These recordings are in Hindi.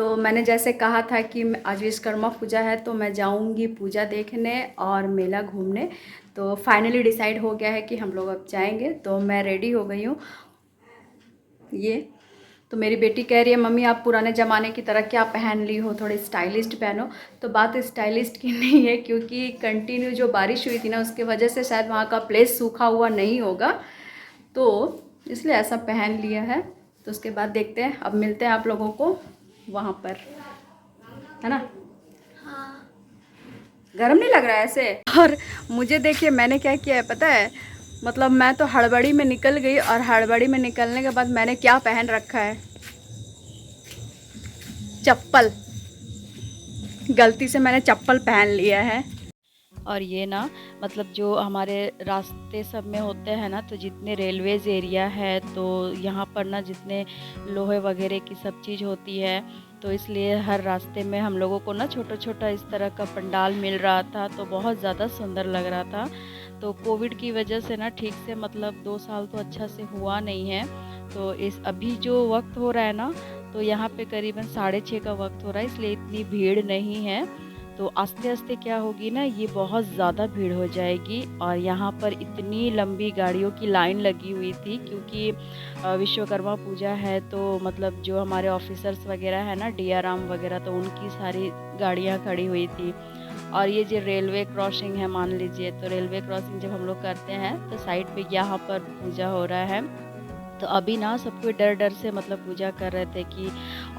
तो मैंने जैसे कहा था कि आज विश्वकर्मा पूजा है तो मैं जाऊंगी पूजा देखने और मेला घूमने। तो फाइनली डिसाइड हो गया है कि हम लोग अब जाएंगे। तो मैं रेडी हो गई हूँ। ये तो मेरी बेटी कह रही है मम्मी आप पुराने ज़माने की तरह क्या पहन ली हो, थोड़े स्टाइलिस्ट पहनो। तो बात स्टाइलिस्ट की नहीं है, क्योंकि कंटिन्यू जो बारिश हुई थी ना उसकी वजह से शायद वहाँ का प्लेस सूखा हुआ नहीं होगा, तो इसलिए ऐसा पहन लिया है। तो उसके बाद देखते हैं, अब मिलते हैं आप लोगों को वहाँ पर, है ना। हाँ। गर्म नहीं लग रहा है ऐसे। और मुझे देखिए मैंने क्या किया है पता है, मतलब मैं तो हड़बड़ी में निकल गई, और हड़बड़ी में निकलने के बाद मैंने क्या पहन रखा है, चप्पल। गलती से मैंने चप्पल पहन लिया है। और ये ना मतलब जो हमारे रास्ते सब में होते हैं ना, तो जितने रेलवेज़ एरिया है तो यहाँ पर ना जितने लोहे वगैरह की सब चीज़ होती है, तो इसलिए हर रास्ते में हम लोगों को ना छोटा छोटा इस तरह का पंडाल मिल रहा था, तो बहुत ज़्यादा सुंदर लग रहा था। तो कोविड की वजह से ना ठीक से मतलब 2 साल तो अच्छा से हुआ नहीं है। तो इस अभी जो वक्त हो रहा है ना, तो यहाँ पे करीबन 6:30 का वक्त हो रहा है, इसलिए इतनी भीड़ नहीं है। तो आस्ते आस्ते क्या होगी ना, ये बहुत ज़्यादा भीड़ हो जाएगी। और यहाँ पर इतनी लंबी गाड़ियों की लाइन लगी हुई थी, क्योंकि विश्वकर्मा पूजा है, तो मतलब जो हमारे ऑफिसर्स वगैरह है ना, डीआरएम वगैरह, तो उनकी सारी गाड़ियाँ खड़ी हुई थी। और ये जो रेलवे क्रॉसिंग है मान लीजिए, तो रेलवे क्रॉसिंग जब हम लोग करते हैं तो साइड पे यहाँ पर पूजा हो रहा है। तो अभी ना सब कोई डर डर से मतलब पूजा कर रहे थे कि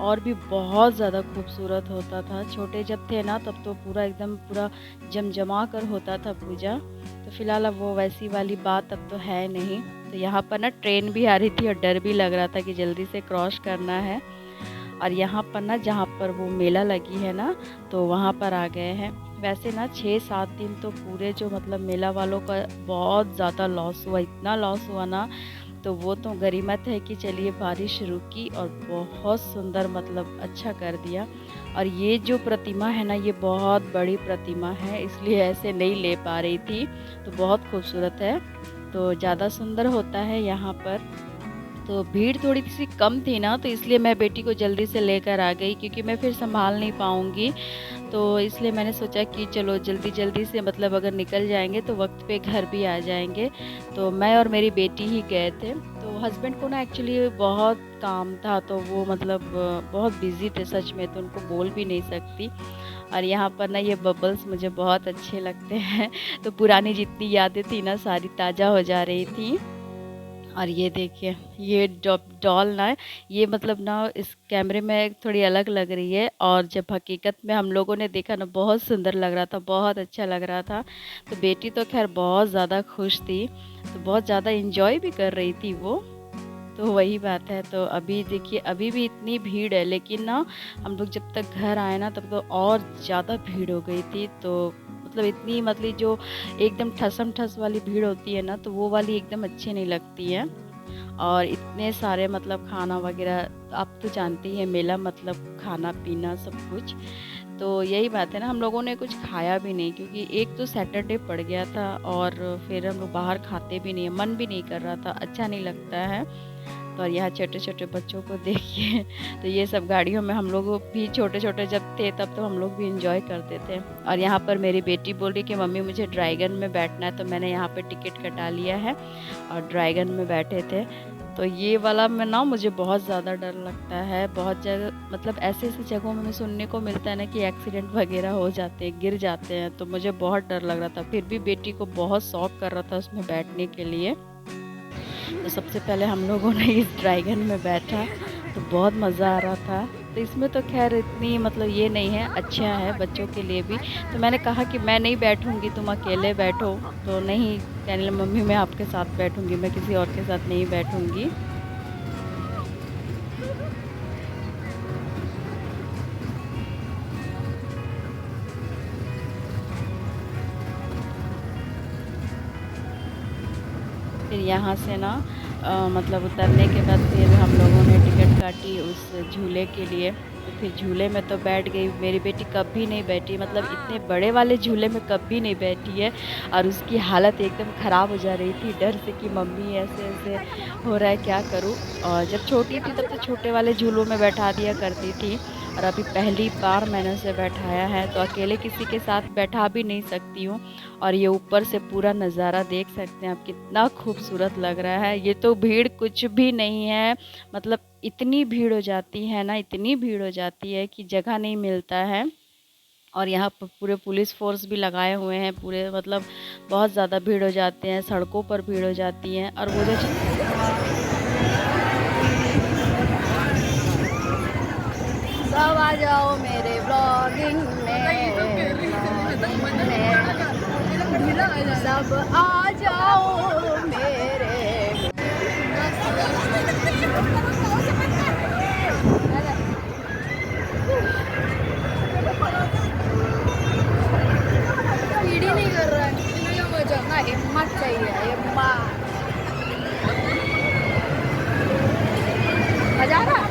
और भी बहुत ज़्यादा खूबसूरत होता था। छोटे जब थे ना तब तो पूरा एकदम पूरा जमजमा कर होता था पूजा। तो फिलहाल अब वो वैसी वाली बात अब तो है नहीं। तो यहाँ पर ना ट्रेन भी आ रही थी और डर भी लग रहा था कि जल्दी से क्रॉस करना है। और यहाँ पर ना जहाँ पर वो मेला लगी है ना, तो वहाँ पर आ गए हैं। वैसे ना 6-7 दिन तो पूरे जो मतलब मेला वालों का बहुत ज़्यादा लॉस हुआ, इतना लॉस हुआ ना, तो वो तो गनीमत है कि चलिए बारिश रुकी और बहुत सुंदर मतलब अच्छा कर दिया। और ये जो प्रतिमा है ना, ये बहुत बड़ी प्रतिमा है, इसलिए ऐसे नहीं ले पा रही थी, तो बहुत खूबसूरत है। तो ज़्यादा सुंदर होता है यहाँ पर। तो भीड़ थोड़ी सी कम थी ना, तो इसलिए मैं बेटी को जल्दी से लेकर आ गई, क्योंकि मैं फिर संभाल नहीं पाऊँगी। तो इसलिए मैंने सोचा कि चलो जल्दी जल्दी से मतलब अगर निकल जाएंगे तो वक्त पे घर भी आ जाएंगे। तो मैं और मेरी बेटी ही गए थे। तो हस्बैंड को ना एक्चुअली बहुत काम था, तो वो मतलब बहुत बिज़ी थे सच में, तो उनको बोल भी नहीं सकती। और यहाँ पर ना ये बबल्स मुझे बहुत अच्छे लगते हैं। तो पुरानी जितनी यादें थी ना सारी ताज़ा हो जा रही थी। और ये देखिए ये डॉल ना, ये मतलब ना इस कैमरे में थोड़ी अलग लग रही है, और जब हकीकत में हम लोगों ने देखा ना बहुत सुंदर लग रहा था, बहुत अच्छा लग रहा था। तो बेटी तो खैर बहुत ज़्यादा खुश थी, तो बहुत ज़्यादा इंजॉय भी कर रही थी वो। तो वही बात है। तो अभी देखिए अभी भी इतनी भीड़ है, लेकिन ना हम लोग जब तक घर आए ना तब तो और ज़्यादा भीड़ हो गई थी। तो मतलब इतनी मतलब जो एकदम ठसम ठस वाली भीड़ होती है ना, तो वो वाली एकदम अच्छी नहीं लगती है। और इतने सारे मतलब खाना वगैरह, आप तो जानते ही हैं मेला मतलब खाना पीना सब कुछ। तो यही बात है ना, हम लोगों ने कुछ खाया भी नहीं, क्योंकि एक तो सैटरडे पड़ गया था, और फिर हम लोग बाहर खाते भी नहीं, मन भी नहीं कर रहा था, अच्छा नहीं लगता है। तो यहाँ छोटे छोटे बच्चों को देखिए, तो ये सब गाड़ियों में हम लोग भी छोटे छोटे जब थे तब तो हम लोग भी इंजॉय करते थे। और यहाँ पर मेरी बेटी बोल रही कि मम्मी मुझे ड्रैगन में बैठना है, तो मैंने यहाँ पे टिकट कटा लिया है और ड्रैगन में बैठे थे। तो ये वाला में ना मुझे बहुत ज़्यादा डर लगता है। बहुत जगह मतलब ऐसे ऐसी जगहों में सुनने को मिलता है ना कि एक्सीडेंट वगैरह हो जाते हैं, गिर जाते हैं, तो मुझे बहुत डर लग रहा था। फिर भी बेटी को बहुत शौक कर रहा था उसमें बैठने के लिए। तो सबसे पहले हम लोगों ने इस ड्रैगन में बैठा, तो बहुत मज़ा आ रहा था। तो इसमें तो खैर इतनी मतलब ये नहीं है, अच्छा है बच्चों के लिए भी। तो मैंने कहा कि मैं नहीं बैठूंगी, तुम अकेले बैठो। तो नहीं, कहने लगी मम्मी मैं आपके साथ बैठूंगी, मैं किसी और के साथ नहीं बैठूंगी। फिर यहाँ से ना मतलब उतरने के बाद फिर हम लोगों ने टिकट काटी उस झूले के लिए। तो फिर झूले में तो बैठ गई। मेरी बेटी कभी नहीं बैठी, मतलब इतने बड़े वाले झूले में कभी नहीं बैठी है, और उसकी हालत एकदम ख़राब हो जा रही थी डर से कि मम्मी ऐसे ऐसे हो रहा है क्या करूँ। और जब छोटी थी तब तो छोटे वाले झूलों में बैठा दिया करती थी, और अभी पहली बार मैंने उसे बैठाया है, तो अकेले किसी के साथ बैठा भी नहीं सकती हूँ। और ये ऊपर से पूरा नज़ारा देख सकते हैं आप, कितना खूबसूरत लग रहा है। ये तो भीड़ कुछ भी नहीं है, मतलब इतनी भीड़ हो जाती है ना, इतनी भीड़ हो जाती है कि जगह नहीं मिलता है। और यहाँ पर पूरे पुलिस फोर्स भी लगाए हुए हैं पूरे, मतलब बहुत ज़्यादा भीड़ हो जाते हैं, सड़कों पर भीड़ हो जाती है। और वो जो सब आ जाओ मेरे ब्लॉगिंग में, सब आ जाओ मेरे। सीढ़ी नहीं कर रहा है, ना हिम्मत चाहिए, हिम्मत। मजा आ रहा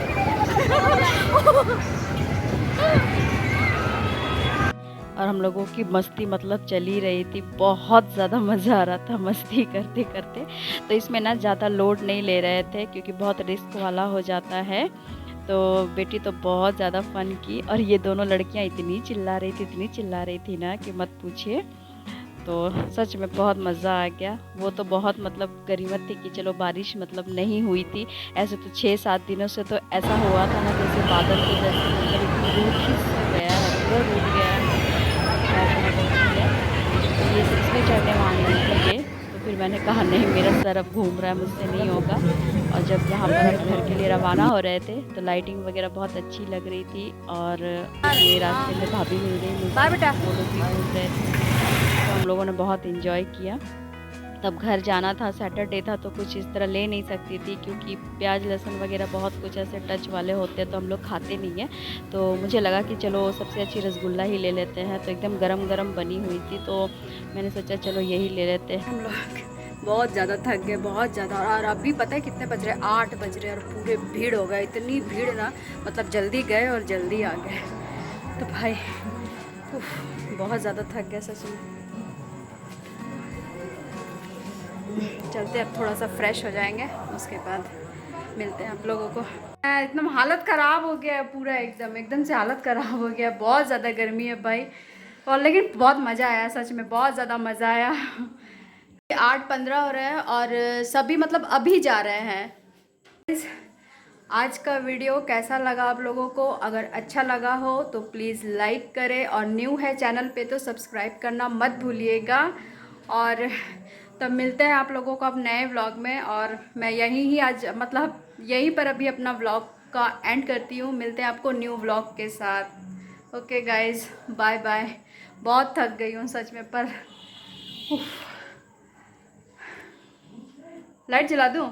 और हम लोगों की मस्ती मतलब चल ही रही थी, बहुत ज़्यादा मज़ा आ रहा था मस्ती करते करते। तो इसमें ना ज़्यादा लोड नहीं ले रहे थे क्योंकि बहुत रिस्क वाला हो जाता है। तो बेटी तो बहुत ज़्यादा फ़न की, और ये दोनों लड़कियां इतनी चिल्ला रही थी, इतनी चिल्ला रही थी ना कि मत पूछिए। तो सच में बहुत मज़ा आ गया। वो तो बहुत मतलब गनीमत थी कि चलो बारिश मतलब नहीं हुई थी। ऐसे तो 6-7 दिनों से तो ऐसा हुआ था ना जैसे बादल के जैसे, मतलब रूठ ही सा गया है, पूरा रूठ गया है। तो ये इसमें चढ़ने वाले थे ये, तो फिर मैंने कहा नहीं, मेरा सर अब घूम रहा है, मुझसे नहीं होगा। और जब यहाँ पर हम घर के लिए रवाना हो रहे थे तो लाइटिंग वगैरह बहुत अच्छी लग रही थी। और ये रास्ते में भाभी मिल गई मुझे, बेटा वो लोग भी घूम रहे थे, तो हम लोगों ने बहुत इन्जॉय किया। तब घर जाना था, सैटरडे था, तो कुछ इस तरह ले नहीं सकती थी क्योंकि प्याज लहसुन वगैरह बहुत कुछ ऐसे टच वाले होते हैं तो हम लोग खाते नहीं हैं। तो मुझे लगा कि चलो सबसे अच्छी रसगुल्ला ही ले लेते हैं, तो एकदम गरम गरम बनी हुई थी, तो मैंने सोचा चलो यही ले लेते हैं। हम लोग बहुत ज़्यादा थक गए, बहुत ज़्यादा। और अभी पता है कितने बज रहे? 8 बज रहे, और पूरे भीड़ हो गए, इतनी भीड़ ना, मतलब जल्दी गए और जल्दी आ गए। तो भाई बहुत ज़्यादा थक गए सच में। चलते अब थोड़ा सा फ्रेश हो जाएंगे, उसके बाद मिलते हैं आप लोगों को। एकदम हालत ख़राब हो गया है पूरा, एकदम एकदम से हालत ख़राब हो गया, बहुत ज़्यादा गर्मी है भाई। और लेकिन बहुत मज़ा आया, सच में बहुत ज़्यादा मज़ा आया। 8:15 हो रहा है और सभी मतलब अभी जा रहे हैं। आज का वीडियो कैसा लगा आप लोगों को? अगर अच्छा लगा हो तो प्लीज़ लाइक करें, और न्यू है चैनल पे तो सब्सक्राइब करना मत भूलिएगा। और तब मिलते हैं आप लोगों को अब नए व्लॉग में। और मैं यहीं ही आज मतलब यहीं पर अभी अपना व्लॉग का एंड करती हूँ। मिलते हैं आपको न्यू व्लॉग के साथ। Okay guys, bye bye. बहुत थक गई हूँ सच में, पर लाइट जला दूँ?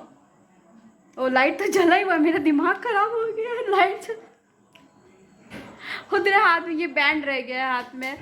ओ लाइट तो जला ही हुआ, मेरा दिमाग ख़राब हो गया है। लाइट उधर हाथ में, ये बैंड रह गया है हाथ में।